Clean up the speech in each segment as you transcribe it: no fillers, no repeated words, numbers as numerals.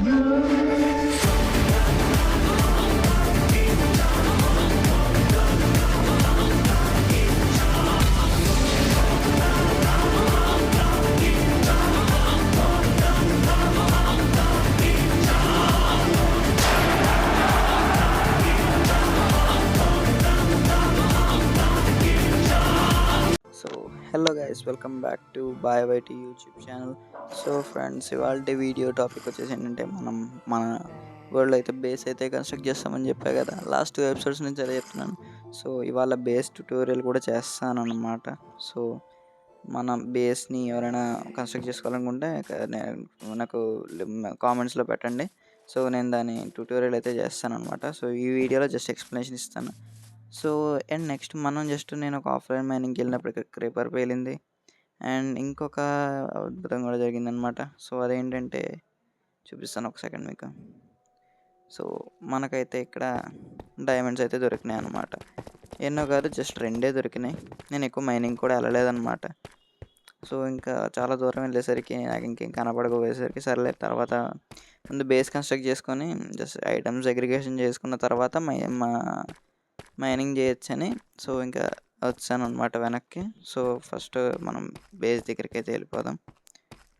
So hello guys, welcome back to boy YT YouTube channel. So friends, ఇవాళ video topic వచ్చేసి ఏంటంటే, మన world అయితే బేస్ అయితే కన్స్ట్రక్ట్ చేస్తామని చెప్పా కదా, లాస్ట్ 2 ఎపిసోడ్స్ నుంచి అదే చెప్తున్నాను. సో ఇవాళ బేస్ ట్యూటోరియల్ కూడా చేస్తాను అన్నమాట. సో మన బేస్ని ఎవరైనా కన్స్ట్రక్ట్ చేసుకోవాలనుకుంటే నాకు కామెంట్స్లో పెట్టండి. సో నేను దాని ట్యూటోరియల్ అయితే చేస్తాను అనమాట. సో ఈ వీడియోలో జస్ట్ ఎక్స్ప్లెనేషన్ ఇస్తాను. సో అండ్ నెక్స్ట్ నేను ఒక ఆఫ్లైన్ మైనింగ్కి వెళ్ళినప్పుడు ఇక్కడ క్రేపర్ పేలింది. అండ్ ఇంకొక అద్భుతం కూడా జరిగిందనమాట. సో అదేంటంటే చూపిస్తాను ఒక సెకండ్ మీకు. సో మనకైతే ఇక్కడ డైమండ్స్ అయితే దొరికినాయి అనమాట. ఎన్నో కాదు, జస్ట్ 2 దొరికినాయి. నేను ఎక్కువ మైనింగ్ కూడా వెళ్ళలేదన్నమాట. సో ఇంకా చాలా దూరం వెళ్ళేసరికి నాకు ఇంకేం కనపడకపోయేసరికి సర్లే, తర్వాత ముందు బేస్ కన్స్ట్రక్ట్ చేసుకొని జస్ట్ ఐటమ్స్ అగ్రిగేషన్ చేసుకున్న తర్వాత మైనింగ్ చేయొచ్చని సో ఇంకా వచ్చాను అనమాట వెనక్కి. సో ఫస్ట్ మనం బేస్ దగ్గరికి అయితే వెళ్ళిపోదాం.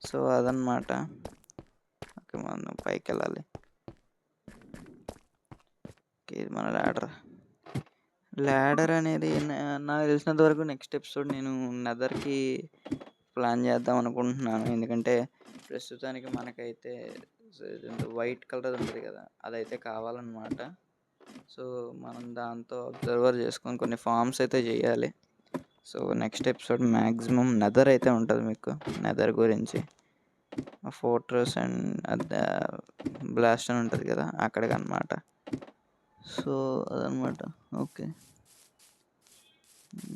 సో అదనమాట. ఓకే, మనం పైకి వెళ్ళాలి. ఓకే, ఇది మన ల్యాడర్ అనేది నాకు తెలిసినంత వరకు నెక్స్ట్ ఎపిసోడ్ నేను నెదర్కి ప్లాన్ చేద్దాం అనుకుంటున్నాను. ఎందుకంటే ప్రస్తుతానికి మనకైతే వైట్ కలర్ ఉంటుంది కదా, అదైతే కావాలన్నమాట. సో మనం దాంతో అబ్జర్వర్ చేసుకొని కొన్ని ఫార్మ్స్ అయితే చేయాలి. So next episode maximum Nether అయితే ఉంటుంది మీకు, నెదర్ గురించి ఫోర్ట్రెస్ అండ్ బ్లాస్ట్ అని ఉంటుంది కదా, అక్కడికి అనమాట. సో అదనమాట. ఓకే,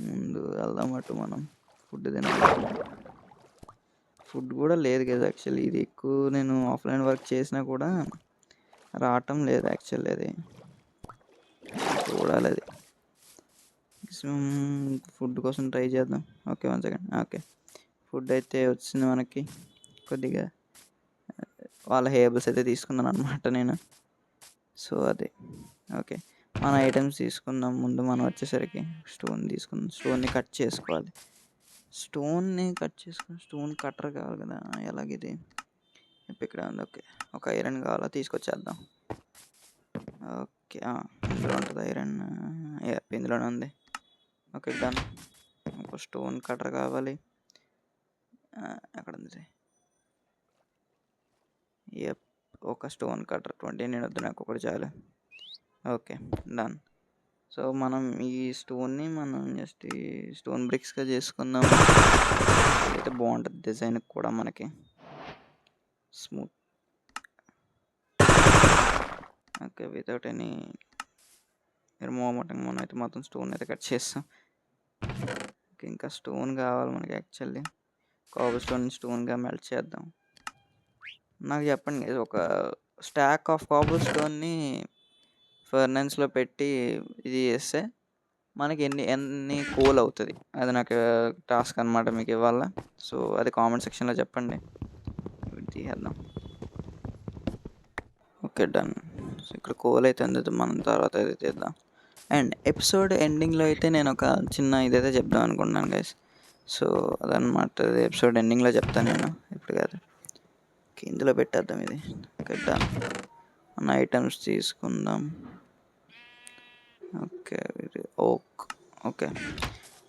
ముందు వెళ్దామట. మనం ఫుడ్ తినాలి. ఫుడ్ కూడా లేదు కదా యాక్చువల్లీ. ఇది ఎక్కువ నేను ఆఫ్లైన్ వర్క్ చేసినా కూడా రావటం లేదు యాక్చువల్లీ. అది చూడాలి. అది ఫుడ్ కోసం ట్రై చేద్దాం. Okay, 1 second. ఓకే, ఫుడ్ అయితే వచ్చింది మనకి. కొద్దిగా వాళ్ళ హేబుల్స్ అయితే తీసుకున్నాను అనమాట నేను. సో అదే. ఓకే, మన ఐటమ్స్ తీసుకుందాం. ముందు మనం వచ్చేసరికి స్టోన్ తీసుకుందాం. స్టోన్ని కట్ చేసుకోవాలి. స్టోన్ కట్టర్ కావాలి కదా. ఎలాగిది ఇక్కడ ఉంది. ఓకే, ఒక ఐరన్ కావాలా, తీసుకొచ్చేద్దాం. ఓకే, ఇందులో ఉంటుంది ఐరన్. ఇందులోనే ఉంది. Okay, done. ఒక స్టోన్ కట్టర్ కావాలి. ఎక్కడ ఉంది? ఒక స్టోన్ కట్టర్ 20 నేను వద్దు, నాకు ఒకటి చాలు. Okay, done. సో మనం ఈ స్టోన్ని జస్ట్ ఈ స్టోన్ బ్రిక్స్గా చేసుకుందాం. అయితే బాగుంటుంది డిజైన్ కూడా మనకి smooth. Okay, without any moment మనం అయితే మొత్తం స్టోన్ అయితే కట్ చేస్తాం. ఇంకా స్టోన్ కావాలి మనకి యాక్చువల్లీ. కాబుల్ స్టోన్గా మెల్ట్ చేద్దాం. నాకు చెప్పండి, ఒక స్టాక్ ఆఫ్ కాబుల్ స్టోన్ని ఫర్నెన్స్లో పెట్టి ఇది చేస్తే మనకి ఎన్ని కోల్ అవుతుంది, అది నాకు టాస్క్ అనమాట మీకు ఇవ్వాలా. సో అది కామెంట్ సెక్షన్లో చెప్పండి, తీసేద్దాం. Okay, done. సో ఇక్కడ కోల్ అయితే అందదు, మనం తర్వాత అయితే తీద్దాం. అండ్ ఎపిసోడ్ ఎండింగ్లో అయితే నేను ఒక చిన్న ఇదైతే చెప్దాం అనుకుంటున్నాను గైస్. సో అదనమాట, ఎపిసోడ్ ఎండింగ్లో చెప్తాను నేను, ఇప్పుడు కాదు. ఇందులో పెట్టేద్దాం ఇది. Okay, done. మన ఐటమ్స్ తీసుకుందాం. Okay, okay.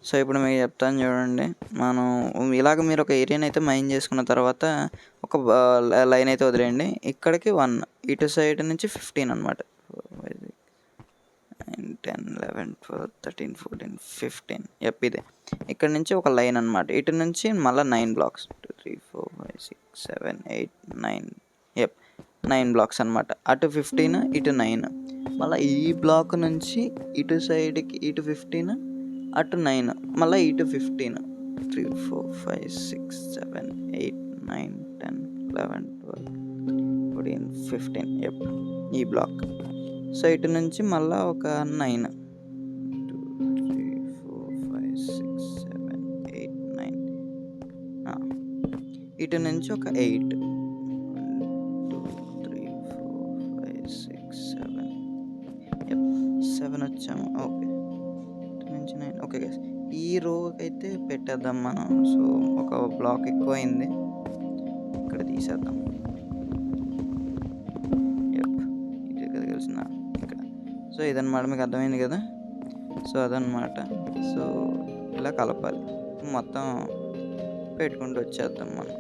సో ఇప్పుడు మీకు చెప్తాను చూడండి. మనం ఇలాగ మీరు ఒక ఏరియాని అయితే మైన్ చేసుకున్న తర్వాత ఒక లైన్ అయితే వదిలేయండి. ఇక్కడికి 1, ఇటు సైడ్ నుంచి 15 అనమాట. 10, 11, 12, 13, 14, 15. ఇదే ఇక్కడ నుంచి ఒక లైన్ అనమాట. ఇటు నుంచి మళ్ళీ 9 బ్లాక్స్. 2, 3, 4, 5, 6, 7, 8, 9. 9 బ్లాక్స్ అనమాట. అటు 15, ఇటు 9. మళ్ళీ ఈ బ్లాక్ నుంచి ఇటు సైడ్కి ఇటు 15, అటు 9, మళ్ళీ ఇటు 15. 3, 4, 5, 6, 7, 8, 9, 10, 11, 12, 14, 15. ఈ బ్లాక్. సో ఇటు నుంచి మళ్ళీ ఒక 9. 2, 3, 4, 5, 6, 7, 8, 9. ఇటు నుంచి ఒక 8. 1, 2, 3, 7 వచ్చాము. ఓకే. 2 నుంచి 9 ఓకే గైస్. ఈ రోకైతే పెట్టేద్దాం మనం. సో, ఒక బ్లాక్ ఎక్కువైంది. ఇక్కడ తీసేద్దాం. యెప్. ఇది కదా తెలిసిన ఇక్కడ. సో, ఇదన్నమాట మీకు అర్థమైంది కదా! సో, అదనమాట. సో, ఇలా కలపాలి. మొత్తం పెట్టుకుంటూ వచ్చేద్దాం మనం.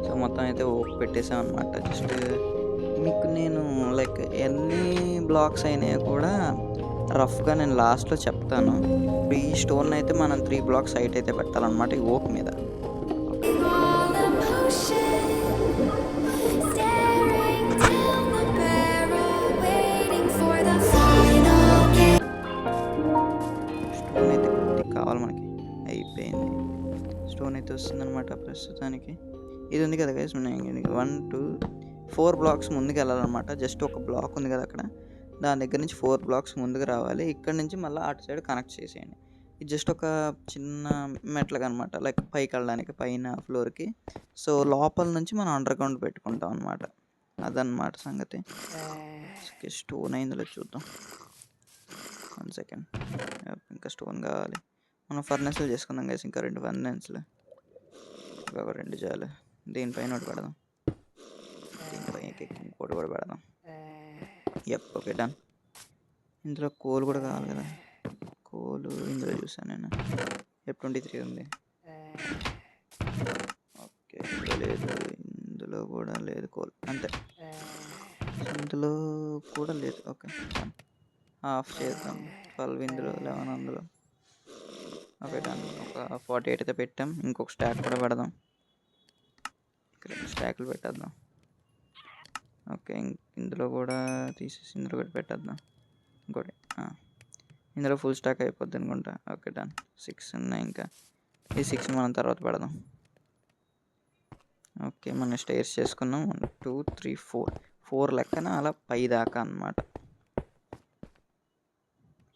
సో, మొత్తం అయితే ఓకే పెట్టేసామనమాట. జస్ట్ మీకు నేను లైక్ ఎన్ని బ్లాక్స్ అయినాయో కూడా రఫ్‌గా నేను లాస్ట్‌లో చెప్తాను. ఇప్పుడు ఈ స్టోన్ అయితే మనం 3 బ్లాక్స్ హైట్ అయితే పెట్టాలన్నమాట ఈ ఓక్ మీద. స్టోన్ అయితే కొద్దిగా కావాలి మనకి. అయిపోయింది. స్టోన్ అయితే వస్తుందన్నమాట ప్రస్తుతానికి. ఇది ఉంది కదా గైస్ 1, 2, 4 బ్లాక్స్ ముందుకు వెళ్ళాలన్నమాట. జస్ట్ ఒక బ్లాక్ ఉంది కదా అక్కడ. దాని దగ్గర నుంచి 4 బ్లాక్స్ ముందుకు రావాలి. ఇక్కడ నుంచి మళ్ళీ అటు సైడ్ కనెక్ట్ చేసేయండి. ఇది జస్ట్ ఒక చిన్న మెట్లకనమాట. లైక్ పైకి వెళ్ళడానికి పైన ఫ్లోర్‌కి. సో, లోపల నుంచి మనం అండర్ గ్రౌండ్ పెట్టుకుంటాం అనమాట. అదనమాట సంగతి. ఓకే. స్టోన్ అయిందో లేదో చూద్దాం. 1 సెకండ్. ఇంకా స్టోన్ కావాలి. మనం ఫర్నెస్‌లు చేసుకుందాం గైస్. ఇంకా 2 ఫర్నెస్‌లు. ఒక 2 చాలు. దీనిపైన ఒకటి పెడదాం. దీనిపైనకి ఇంకోటి కూడా పెడదాం. యెప్. ఓకే. డన్. ఇందులో కోల్ కూడా కావాలి కదా! కోలు ఇందులో చూసాను నేను. F23 ఉంది. ఓకే. ఇందులో లేదు. ఇందులో కూడా లేదు కోల్. అంతే. ఇందులో కూడా లేదు. ఓకే. డన్. ఆఫ్ చేద్దాం. 12 ఇందులో, 11 అందులో. ఓకే. డన్. ఒక 48 అయితే పెట్టాం. ఇంకొక స్టాక్ కూడా పెడదాం. ఇక్కడ 2 స్టాక్‌లు పెట్టేద్దాం. ఓకే. ఇందులో కూడా తీసేసి ఇందులో కూడా పెట్టేద్దాం. ఇంకోటి. ఇందులో ఫుల్ స్టాక్ అయిపోద్ది అనుకుంటా. ఓకే. డన్. 6 ఉన్నాయి ఇంకా. ఈ 6 మనం తర్వాత పెడదాం. ఓకే. మనం స్టైర్స్ చేసుకున్నాం. 1, 2, 3, 4 లెక్కన అలా పై దాకా అన్నమాట.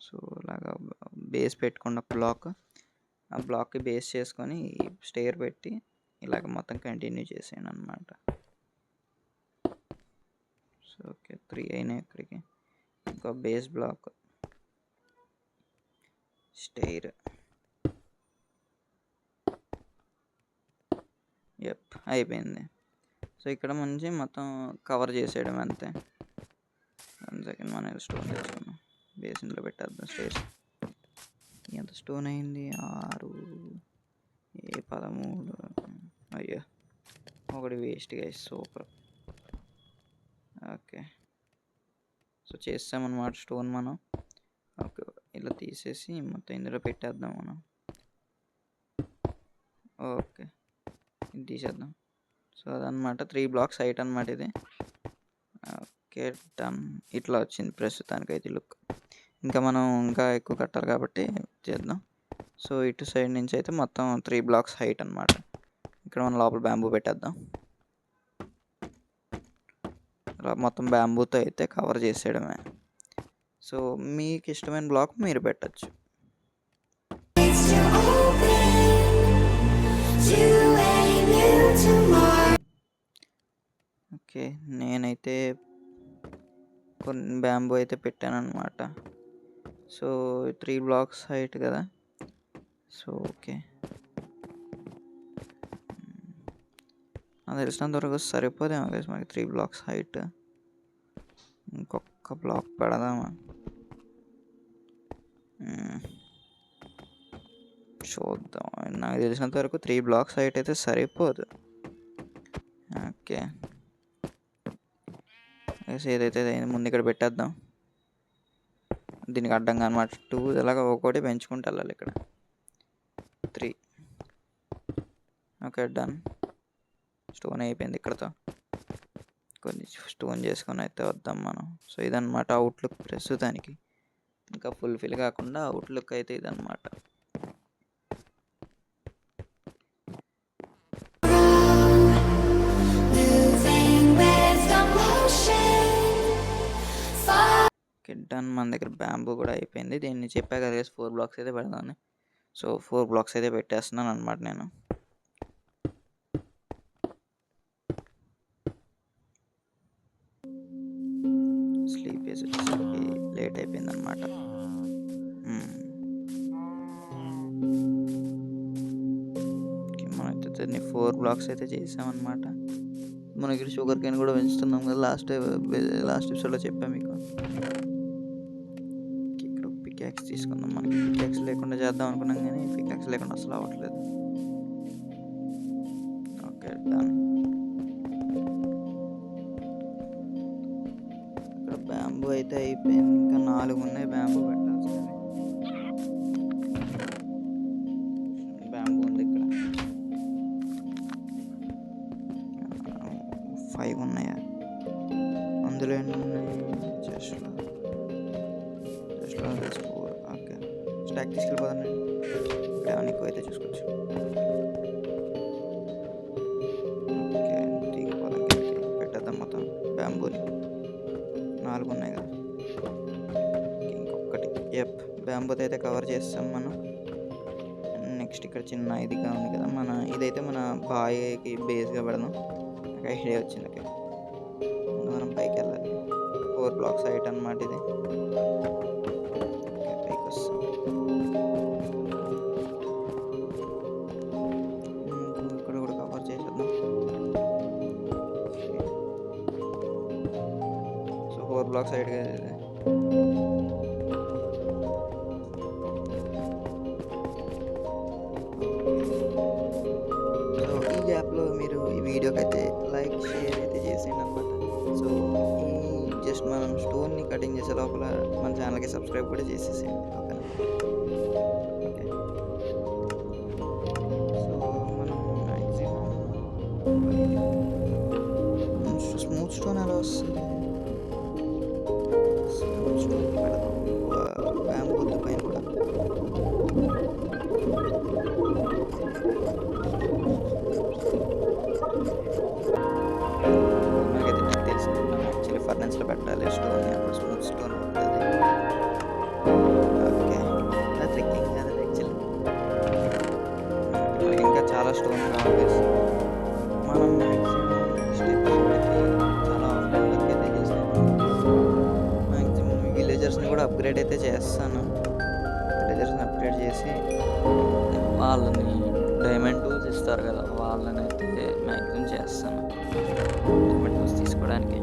సో, ఇలాగా బేస్ పెట్టుకున్న బ్లాక్. ఆ బ్లాక్‌కి బేస్ చేసుకొని స్టైర్ పెట్టి ఇలాగ మొత్తం కంటిన్యూ చేసేయండి అన్నమాట. So, okay. 3 అయినాయి ఇక్కడికి. ఇంకో బేస్ బ్లాక్. స్టైర్. యెప్. అయిపోయింది. సో, ఇక్కడ నుంచి మొత్తం కవర్ చేసేయడం అంతే. 1 సెకండ్ మనం స్టోన్ తెచ్చుకుందాం. బేస్ ఇందులో పెట్టేద్దాం స్టైర్స్. ఎంత స్టోన్ అయింది? 6, 13. అయ్యో! ఒకటి waste guys. Super. Okay. So, చేసామన్నమాట స్టోన్ మనం. ఓకే. ఇలా తీసేసి మొత్తం ఇందులో పెట్టేద్దాం మనం. ఓకే. ఇది తీసేద్దాం. సో, అదనమాట 3 బ్లాక్స్ హైట్ అనమాట ఇది. ఓకే. డన్. ఇట్లా వచ్చింది ప్రస్తుతానికైతే లుక్. ఇంకా మనం ఇంకా ఎక్కువ కట్టాలి కాబట్టి చేద్దాం. సో, ఇటు సైడ్ నుంచి అయితే మొత్తం 3 బ్లాక్స్ హైట్ అనమాట. ఇక్కడ మనం లోపల బ్యాంబూ పెట్టేద్దాం. మొత్తం బ్యాంబూతో అయితే కవర్ చేసేయడమే. సో, మీకు ఇష్టమైన బ్లాక్ మీరు పెట్టచ్చు. ఓకే. నేనైతే కొన్ని బ్యాంబూ అయితే పెట్టానన్నమాట. సో, 3 బ్లాక్స్ హైట్ కదా! So, okay. నాకు తెలిసినంత వరకు సరిపోదేమో గైస్ మనకి 3 బ్లాక్స్ హైట్. ఇంకొక బ్లాక్ పెడదామా? చూద్దాం. నాకు తెలిసినంత వరకు 3 బ్లాక్స్ హైట్ అయితే సరిపోదు. ఓకే. ఏదైతే ముందు ఇక్కడ పెట్టేద్దాం. దీనికి అడ్డంగా అనమాట. 2 ఇలాగా ఒక్కొక్కటి పెంచుకుంటూ వెళ్ళాలి ఇక్కడ. 3. ఓకే. డన్. స్టోన్ అయిపోయింది ఇక్కడతో. కొన్ని స్టోన్ చేసుకొని అయితే వద్దాం మనం. సో, ఇదన్నమాట అవుట్లుక్ ప్రస్తుతానికి. ఇంకా ఫుల్ఫిల్ కాకుండా అవుట్లుక్ అయితే ఇదన్నమాట. Moving with emotion. Okay done. మన దగ్గర బ్యాంబూ కూడా అయిపోయింది. దీన్ని చెప్పా కదా గైస్ 4 బ్లాక్స్ అయితే పెడదామని. సో 4 బ్లాక్స్ అయితే పెట్టేస్తున్నాను అనమాట నేను. స్లీప్ వేసి వచ్చేసరికి లేట్ అయిపోయింది అనమాట. మనమైతే దీన్ని 4 బ్లాక్స్ అయితే చేసామన్నమాట. మనం ఇక్కడ షుగర్ కేన్ కూడా పెంచుతున్నాం కదా, లాస్ట్ ఎపిసోడ్లో చెప్పాను మీకు. ఇక్కడ పికాక్స్ తీసుకుందాం. మనకి పికాక్స్ లేకుండా చేద్దాం అనుకున్నాం కానీ పికాక్స్ లేకుండా అసలు అవ్వట్లేదు. Okay done. ఇక్కడ బ్యాంబూ అయితే అయిపోయింది. ఇంకా 4 ఉన్నాయి బ్యాంబూ పెట్టాల్సినవి. బ్యాంబూ ఉంది ఇక్కడ 5 ఉన్నాయా? అందులో ఎన్ని ఉన్నాయి? జస్ట్ 4. ఓకే స్టాక్ తీసుకెళ్ళిపోతాను నేను. ఇక్కడ ఏమైనా ఎక్కువ అయితే చూసుకోవచ్చు. ఓకే దిగిపోదాం కిందకి. పెట్టేద్దాం మొత్తం బ్యాంబూని. 4 ఉన్నాయి కదా, ఇంకొకటి. బ్యాంబూతో అయితే కవర్ చేస్తాం మనం. నెక్స్ట్ ఇక్కడ చిన్న ఇదిగా ఉంది కదా, ఇదైతే మన బాయ్కి బేస్గా పెడదాం. నాకు ఐడియా వచ్చింది. ఓకే మనం పైకి వెళ్ళాలి. 4 బ్లాక్స్ హైట్ అన్నమాట ఇది. ఓకే పైకి వస్తాం. ఇక్కడ కూడా కవర్ చేసేద్దాం. సో 4 బ్లాక్స్ హైట్గా ఇది. సో ఈ గ్యాప్లో మీరు ఈ వీడియోకి అయితే లైక్ షేర్ అయితే చేసేయండి అనమాట. సో ఈ జస్ట్ మనం స్టోన్ని కటింగ్ చేసే లోపల మన ఛానల్కి సబ్స్క్రైబ్ కూడా చేసేసేయండి. ఓకేనా? ఓకే సో మనం మ్యాక్సిమం స్మూత్ స్టోన్ ఎలా వస్తుంది? స్మూత్ స్టోన్ పెడదాం. బ్యాంబూ పైన కూడా నాకైతే నాకు తెలిసింది. మనం యాక్చువల్లీ ఫర్నెన్స్లో పెట్టాలి స్టోన్, అప్పుడు స్మూత్ స్టోన్ ఉంటుంది. ఓకే అది ట్రిక్కింగ్ కాదు యాక్చువల్లీ. మనకి ఇంకా చాలా స్టోన్ కావాలి. మనం మ్యాక్సిమం స్టెప్స్ చాలా ఆఫ్లైన్ వర్క్ అయితే చేసాము. మ్యాక్సిమం విలేజర్స్ని కూడా అప్గ్రేడ్ అయితే చేస్తాను. విలేజర్స్ని అప్గ్రేడ్ చేసి వాళ్ళని డైమండ్ టూల్స్ ఇస్తారు కదా, వాళ్ళని అయితే మ్యాక్సిమం చేస్తాను డైమండ్ టూల్స్ తీసుకోవడానికి.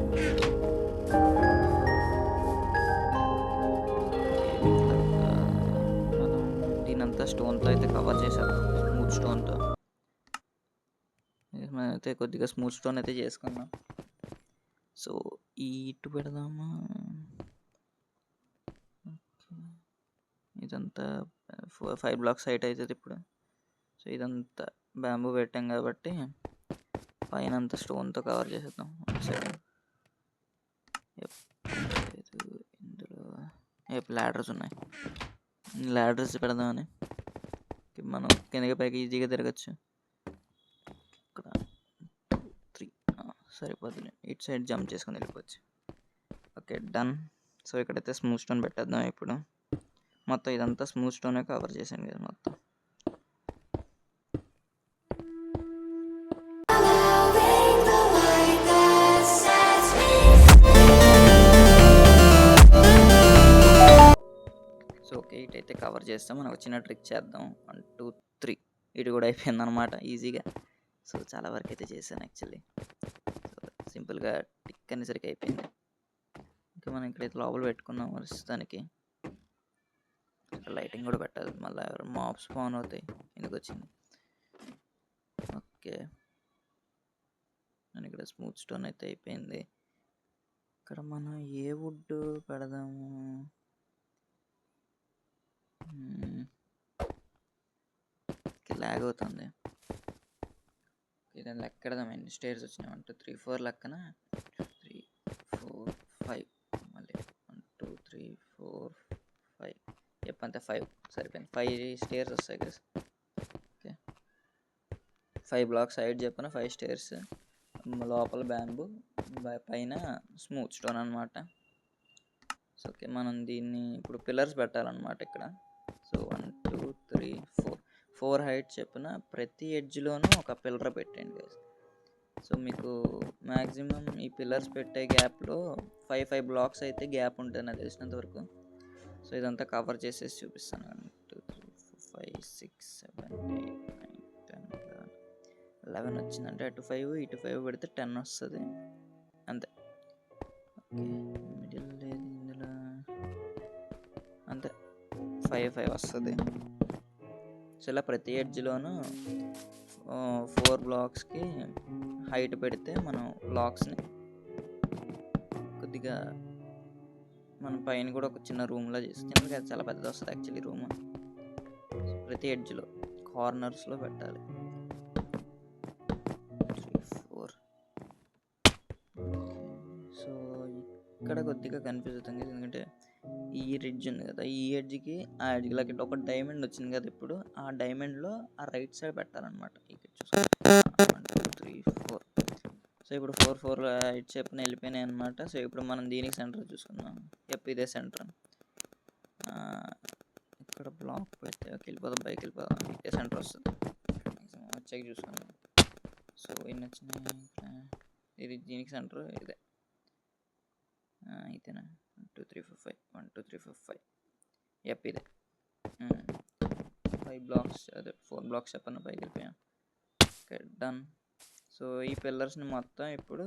మనం దీనంతా స్టోన్తో అయితే కవర్ చేసేద్దాం, స్మూత్ స్టోన్తో. మనమైతే కొద్దిగా స్మూత్ స్టోన్ అయితే చేసుకుందాం. సో ఈ ఇటు పెడదామా? ఇదంతా 5 బ్లాక్స్ హైట్ అవుతుంది ఇప్పుడు. సో ఇదంతా బ్యాంబూ పెట్టాం కాబట్టి పైన అంతా స్టోన్తో కవర్ చేసేద్దాం. ఇందులో ల్యాడర్స్ ఉన్నాయి. ల్యాడర్స్ పెడదామని మనం కిందకి పైకి ఈజీగా తిరగచ్చు. ఇక్కడ 2 3 సరిపోతుంది. ఇటు సైడ్ జంప్ చేసుకొని వెళ్ళిపోవచ్చు. Okay done. సో ఇక్కడైతే స్మూత్ స్టోన్ పెట్టేద్దాం ఇప్పుడు. మొత్తం ఇదంతా స్మూత్ స్టోనే కవర్ చేశాను కదా మొత్తం. సో ఓకే ఇటైతే కవర్ చేస్తాం. మనకు వచ్చిన ట్రిక్ చేద్దాం. 1 2 3 ఇటు కూడా అయిపోయింది అనమాట ఈజీగా. సో చాలా వరకు అయితే చేశాను యాక్చువల్లీ. సో సింపుల్గా టిక్ అనేసరికి అయిపోయింది. ఇంకా మనం ఇక్కడైతే లోపల పెట్టుకున్నాం ప్రస్తుతానికి. ఇక్కడ లైటింగ్ కూడా పెట్టాలి, మళ్ళీ ఎవరు మాప్స్ ఫోన్ అవుతాయి. ఎందుకు వచ్చింది? ఓకే నేను ఇక్కడ స్మూత్ స్టోన్ అయితే అయిపోయింది. ఇక్కడ మనం ఏ వుడ్ పెడదాము? లాగ్ అవుతుంది. ఇదని లెక్కెడదాం ఎన్ని స్టేర్స్ వచ్చినాయి. 1 2 3 4 లెక్కన 3 4 5 మళ్ళీ 1 2 3 4 5 చెప్పంతే 5 సరిపోయింది. 5 స్టేర్స్ వస్తాయి కదా. ఓకే 5 బ్లాక్స్ సైడ్ చెప్పిన 5 స్టేర్స్. లోపల బ్యాంబూ, పైన స్మూత్ స్టోన్ అనమాట. సో ఓకే, మనం దీన్ని ఇప్పుడు పిల్లర్స్ పెట్టాలన్నమాట ఇక్కడ. సో 1 2 3 4 హైట్ చెప్పున ప్రతి ఎడ్జ్లోనూ ఒక పిల్లర్ పెట్టండి గైస్. సో మీకు మ్యాక్సిమం ఈ పిల్లర్స్ పెట్టే గ్యాప్లో 5 బ్లాక్స్ అయితే గ్యాప్ ఉంటుంది నాకు తెలిసినంత వరకు. సో ఇదంతా కవర్ చేసేసి చూపిస్తాను. 1 2 3 4 5 6 7 8 9 10 11 వచ్చిందంటే అటు 5 ఇటు 5 పెడితే 10 వస్తుంది అంతే. ఓకే, మిడిల్ లేదు ఇందులో, అంతే 5 వస్తుంది. సో ఇలా ప్రతి ఎడ్జ్లోనూ 4 బ్లాక్స్కి హైట్ పెడితే మనం బ్లాక్స్ని కొద్దిగా మన పైన కూడా ఒక చిన్న రూమ్లో చేసి, కిందకి అది చాలా పెద్దది వస్తుంది యాక్చువల్లీ రూమ్. ప్రతి ఎడ్జ్లో కార్నర్స్లో పెట్టాలి. 3 4. సో ఇక్కడ కొద్దిగా కన్ఫ్యూజ్ అవుతుంది ఎందుకంటే ఈ రిడ్జ్ ఉంది కదా, ఈ ఎడ్జ్కి ఆ ఎడ్జ్కి లైక్ ఒక డైమండ్ వచ్చింది కదా, ఇప్పుడు ఆ డైమండ్లో ఆ రైట్ సైడ్ పెట్టాలన్నమాట. ఇక్కడ చూసుకో 1 2 3 4. సో ఇప్పుడు 4 హైట్ చెప్పిన వెళ్ళిపోయినాయి అనమాట. సో ఇప్పుడు మనం దీనికి సెంటర్ చూసుకుందాం. ఇదే సెంటర్. ఇక్కడ బ్లాక్ పెడితే వెళ్ళిపోదాం, బైక్ వెళ్ళిపోదాం, ఇదే సెంటర్ వస్తుంది. వచ్చాక చూసుకుందాం. సో ఇన్ని వచ్చినాయి, ఇది దీనికి సెంటర్ ఇదే. ఇదేనా 1 2 3 4 5 1 2 3 4 5 ఇదే 5 బ్లాక్స్, అదే 4 బ్లాక్స్ చెప్పండి పైకి వెళ్ళిపోయాం. Okay done. సో ఈ పిల్లర్స్ని మొత్తం ఇప్పుడు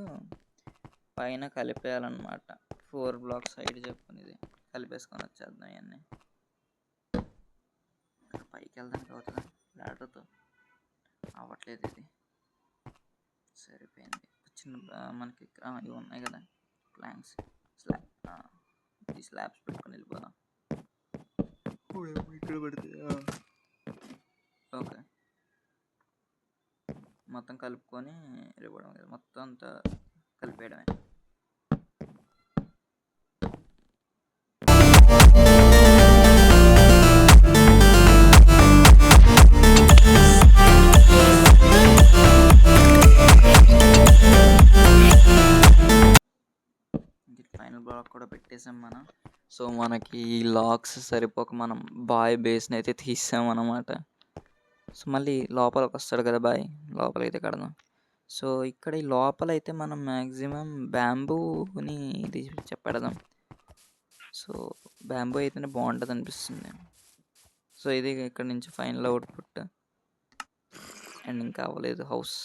పైన కలిపేయాలన్నమాట. 4 బ్లాక్స్ సైడ్ చెప్పని ఇది కలిపేసుకొని వచ్చేద్దాం. ఇవన్నీ పైకి వెళ్దానికి అవుతుందా, లాడర్తో అవ్వట్లేదు, ఇది సరిపోయింది. చిన్న మనకి ఇవి ఉన్నాయి కదా ప్లాంక్స్, ఈ స్లాబ్స్ పెట్టుకొని వెళ్ళిపోదాం. ఇక్కడ పెడితే ఓకే, మొత్తం కలుపుకొని వెళ్ళిపోవడం కదా, మొత్తం అంతా కలిపేయడమే. ఫైనల్ బ్లాక్ కూడా పెట్టేసాం మనం. సో మనకి ఈ లాక్స్ సరిపోక మనం బాయ్ బేస్ని అయితే తీసాం అన్నమాట. సో మళ్ళీ లోపలికి వస్తాడు కదా బాయ్, లోపలైతే కడదాం. సో ఇక్కడ ఈ లోపలైతే మనం మ్యాక్సిమం బ్యాంబూని ఇది చెప్పెడదాం. సో బ్యాంబూ అయితేనే బాగుంటుంది అనిపిస్తుంది. సో ఇది ఇక్కడ నుంచి ఫైనల్ అవుట్పుట్. అండ్ ఇంకా అవ్వలేదు హౌస్.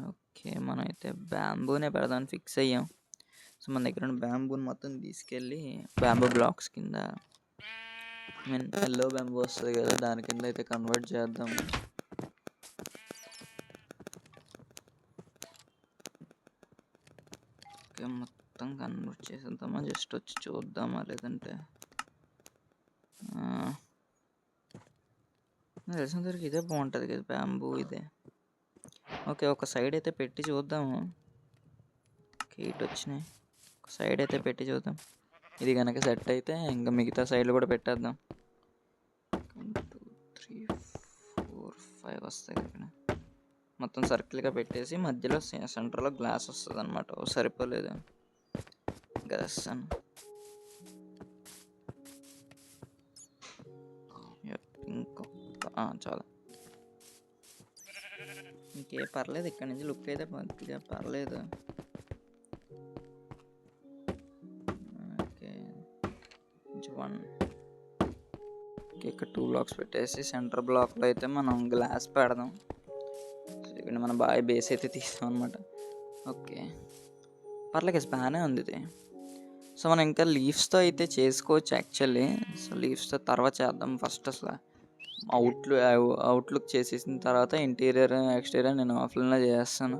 ఓకే, మనం అయితే బ్యాంబూనే పెడదామని ఫిక్స్ అయ్యాం. సో మన దగ్గర ఉన్న బ్యాంబూని మొత్తం తీసుకెళ్ళి బ్యాంబూ బ్లాక్స్ కింద, ఎల్లో బ్యాంబూ వస్తుంది కదా, దాని కింద అయితే కన్వర్ట్ చేద్దాం. ఓకే, మొత్తం కన్వర్ట్ చేసేద్దామా, జస్ట్ వచ్చి చూద్దామా, లేదంటే తెలిసిన దగ్గరికి ఇదే బాగుంటుంది కదా బ్యాంబూ, ఇదే. ఓకే, ఒక సైడ్ అయితే పెట్టి చూద్దాము. ఇటు వచ్చినాయి, ఒక సైడ్ అయితే పెట్టి చూద్దాం. ఇది కనుక సెట్ అయితే ఇంకా మిగతా సైడ్లు కూడా పెట్టేద్దాం. 1 2 3 4 5 వస్తాయి ఇక్కడ. మొత్తం సర్కిల్గా పెట్టేసి మధ్యలో సెంటర్లో గ్లాస్ వస్తుంది అనమాట. సరిపోలేదు గ్లాస్ అని. ఇంకొక చాలా ఇంకే పర్లేదు, ఇక్కడ నుంచి లుక్ అయితే మంచిగా పర్లేదు. ఓకే 1 ఇక్కడ 2 బ్లాక్స్ పెట్టేసి సెంటర్ బ్లాక్లో అయితే మనం గ్లాస్ పెడదాం. సో ఇక్కడ మన బాగా బేస్ అయితే తీస్తాం అనమాట. ఓకే పర్లేదు, బాగానే ఉంది ఇది. సో మనం ఇంకా లీవ్స్తో అయితే చేసుకోవచ్చు యాక్చువల్లీ. సో లీవ్స్తో తర్వాత చేద్దాం. ఫస్ట్ అసలు అవుట్లుక్ చేసేసిన తర్వాత ఇంటీరియర్ ఎక్స్టీరియర్ నేను ఆఫ్లైన్లో చేస్తాను.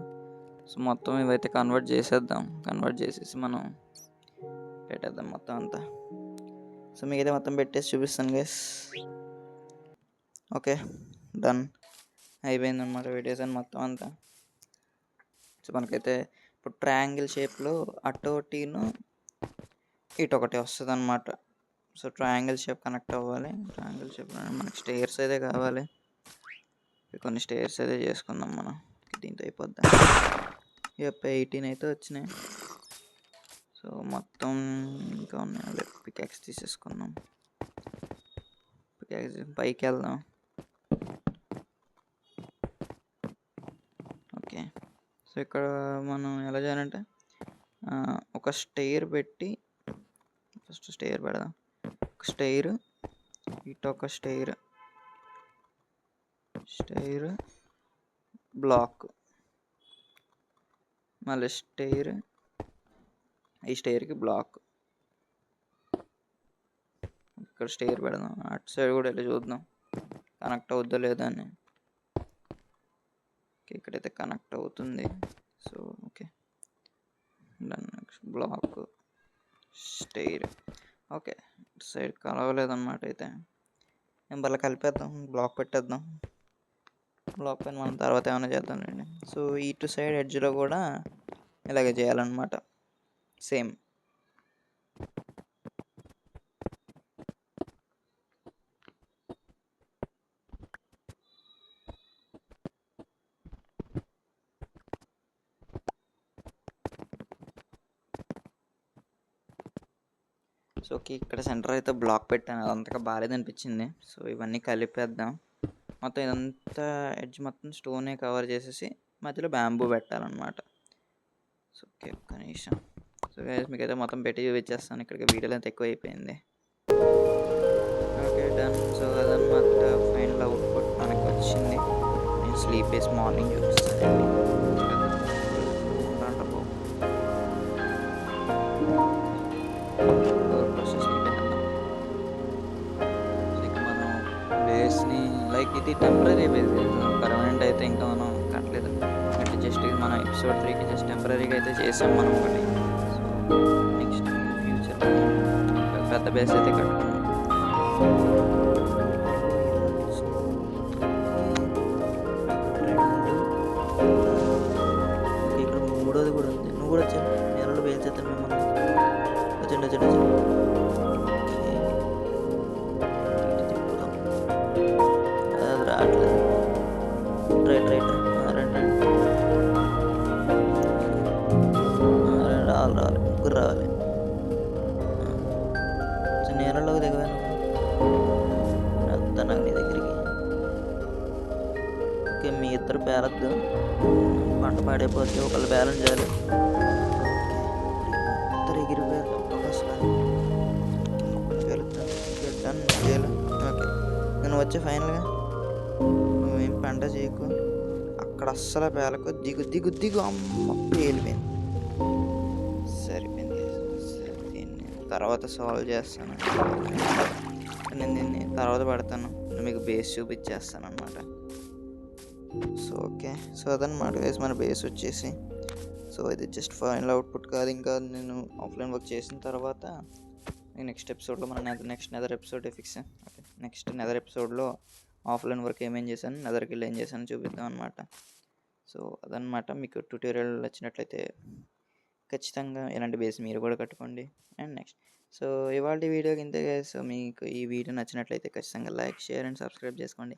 సో మొత్తం ఇవైతే కన్వర్ట్ చేసేద్దాం. కన్వర్ట్ చేసేసి మనం పెట్టేద్దాం మొత్తం అంతా. సో మీకైతే మొత్తం పెట్టేసి చూపిస్తాను గైస్. ఓకే డన్ అయిపోయింది అనమాట వీడియోస్ అని మొత్తం అంతా. సో మనకైతే ఇప్పుడు ట్రయాంగిల్ షేప్లో అటోటీను ఇటు ఒకటి వస్తుంది అనమాట. సో ట్రయాంగిల్ షేప్ కనెక్ట్ అవ్వాలి. ట్రయాంగిల్ షేప్ మనకి స్టేర్స్ అయితే కావాలి. కొన్ని స్టేర్స్ అయితే చేసుకుందాం మనం. దీంతో అయిపోద్దాం. 18 అయితే వచ్చినాయి. సో మొత్తం ఇంకా ఉన్నాయి. పికాక్స్ తీసేసుకుందాం. పికాక్స్ పైకి వెళ్దాం. ఓకే, సో ఇక్కడ మనం ఎలా చేయాలంటే ఒక స్టెయిర్ పెట్టి ఫస్ట్ స్టెయిర్ పెడదాం. ఒక స్టెయిర్, ఇటు ఒక స్టెయిర్, బ్లాక్, మళ్ళీ స్టెయిర్, ఈ స్టెయిర్కి బ్లాక్. ఇక్కడ స్టెయిర్ పెడదాం. అటు సైడ్ కూడా వెళ్ళి చూద్దాం కనెక్ట్ అవుద్దా లేదా అని. ఇక్కడైతే కనెక్ట్ అవుతుంది. So okay, next block, stair. Okay, ఇటు సైడ్ కలవలేదన్నమాట. అయితే నేను బల్ల కలిపేద్దాం, బ్లాక్ పెట్టేద్దాం. బ్లాక్ పైన మనం తర్వాత ఏమైనా చేద్దాంలేండి. సో ఇటు సైడ్ ఎడ్జ్లో కూడా ఇలాగే చేయాలన్నమాట, సేమ్. సో ఓకే, ఇక్కడ సెంటర్ అయితే బ్లాక్ పెట్టాను, అదంతగా బాగాలేదనిపించింది. సో ఇవన్నీ కలిపేద్దాం. మొత్తం ఇదంతా ఎడ్జ్ మొత్తం స్టోనే కవర్ చేసేసి మధ్యలో బ్యాంబూ పెట్టాలన్నమాట. సో ఓకే, ఒక్క నిమిషం. సో గైస్ మీకైతే మొత్తం పెట్టి చూపించేస్తాను. ఇక్కడికి వీడియోలో అంత ఎక్కువ అయిపోయింది. Okay done. సో అదనమాట ఫైనల్ అవుట్పుట్ మనకు వచ్చింది. నేను స్లీప్ వేసి మార్నింగ్ చూపిస్తానండి. లైక్ ఇది టెంపరీ బేస్, పర్మనెంట్ అయితే ఇంకా మనం కట్టలేదు. అంటే జస్ట్ మనం ఎపిసోడ్ 3కి జస్ట్ టెంపరీగా అయితే చేసాం మనం ఒకటి. సో నెక్స్ట్ ఫ్యూచర్ పెద్ద బేస్ అయితే కట్టుకున్నాం. ఇక్కడ మూడోది కూడా ఉంది. నువ్వు కూడా వచ్చాను, నెలలో పేల్చేద్దాం మిమ్మల్ని. వచ్చండి వచ్చండి వచ్చండి. రావట్లేదు. రైట్ రండి రావాలి, ముగ్గురు రావాలి. నీళ్ళలోకి దిగవాను, వస్తాను నీ దగ్గరికి. ఓకే, మీ ఇద్దరు పేరద్దు, పంట పాడైపోతే ఒకళ్ళు బ్యాలెన్స్ చేయాలి. ఇద్దరు ఎగిరిపోయారు అసలు. ఓకే, నేను వచ్చే ఫైనల్గా నువ్వేం పంట చేయకు, అక్కడ అస్సలు పేలకు, దిగు దిగు దిగు. అమ్మ పేలిపోయింది. సరిపోయింది. దీన్ని తర్వాత సాల్వ్ చేస్తాను. నేను దీన్ని తర్వాత పెడతాను, మీకు బేస్ చూపించేస్తాను అన్నమాట. సో ఓకే, సో అదనమాట వేసి మన బేస్ వచ్చేసి. సో ఇది జస్ట్ ఫైనల్ అవుట్పుట్ కాదు, ఇంకా నేను ఆఫ్లైన్ వర్క్ చేసిన తర్వాత నెక్స్ట్ ఎపిసోడ్లో మనం next Nether episode fix. Okay, next Nether ఎపిసోడ్లో ఆఫ్లైన్ వర్క్ ఏమేం చేశాను, నెదర్కి వెళ్ళి ఏం చేశాను చూపిద్దాం అనమాట. సో అదనమాట. మీకు ట్యూటోరియల్ నచ్చినట్లయితే ఖచ్చితంగా ఇలాంటి బేస్ మీరు కూడా కట్టుకోండి. అండ్ నెక్స్ట్ సో ఇవాళ వీడియోకి ఇంతే. సో మీకు ఈ వీడియో నచ్చినట్లయితే ఖచ్చితంగా లైక్, షేర్ అండ్ సబ్స్క్రైబ్ చేసుకోండి.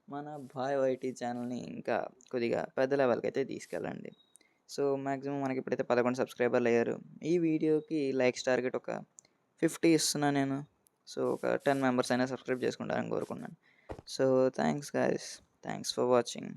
మన బాయ్ వైటీ ఛానల్ని ఇంకా కొద్దిగా పెద్ద లెవెల్కి అయితే తీసుకెళ్ళండి. సో మ్యాక్సిమం మనకి ఇప్పుడైతే 11 సబ్స్క్రైబర్లు అయ్యారు. ఈ వీడియోకి లైక్స్ టార్గెట్ ఒక 50 ఇస్తున్నాను నేను. సో ఒక 10 మెంబర్స్ అయినా సబ్స్క్రైబ్ చేసుకుంటారని కోరుకున్నాను. So thanks guys, thanks for watching.